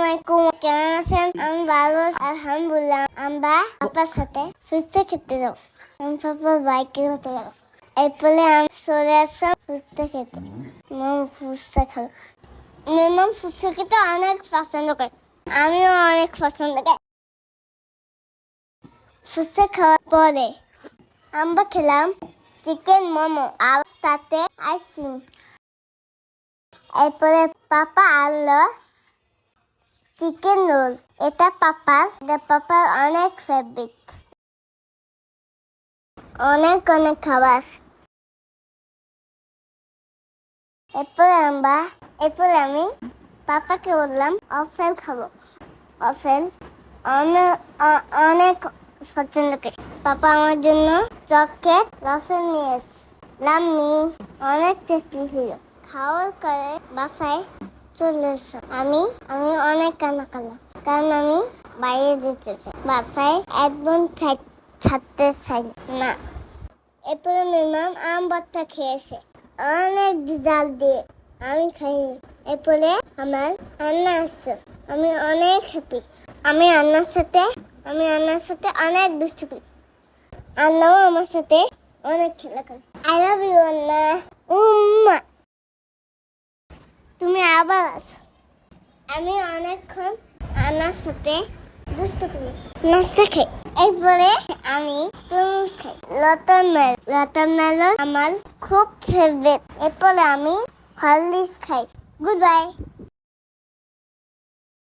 আলাইকুম, কেমন আছেন? আমি ভালো আছি, আলহামদুলিল্লাহ। আমরা পাপার সাথে ফুচকা খেতে যাবো। আমি পাপার বাইকে হতে গেল, এরপরে আমি চলে আসলাম ফুচকা খেতে। মাম ফুচকা খাবো। মাম ফুচকা খেতে অনেক পছন্দ করে, আমিও অনেক পছন্দ করি। ফুচকা খাওয়ার পরে আমরা খেলাম চিকেন মোমো আর সাথে আইসক্রিম। এরপরে পাপা আনলো চিকেন রোল। এটা পাপার অনেক ফেভারিট। অনেক খাবার। এরপরে আমি পাপাকে বললাম আপেল খাবো। আপেল অনেক পছন্দ করি। পাপা আমার জন্য চকলেট আপেল নিয়ে এসেছে। লাম্মি অনেক টেস্টি ছিল। খাওয়ার করে বাসায় চলে এসো। আমি অনেক কান্না করলাম, কারণ আমি বাইরে যেতে চাই, বাসায় একদম ছাড়তে চাই না। এরপরে মিমাম আম ভর্তা খেয়েছে অনেক জাল দিয়ে, আমি খাইনি। এরপরে আমার আন্না আসছে, আমি অনেক হ্যাপি। আমি আন্নার সাথে অনেক দুষ্টু করি। আন্নাও আমার সাথে অনেক খেলা করে। আই লাভ ইউ আন্না। উম্মা, তুমি আবার আসো। আমি অনেকক্ষণ আন্নার সাথে দুষ্টু করি, নাস্তা খাই। এরপরে আমি তরমুজ খাই। লতার মেলন আমার খুব ফেভারিট। এরপরে আমি হরলিক্স খাই। Good bye.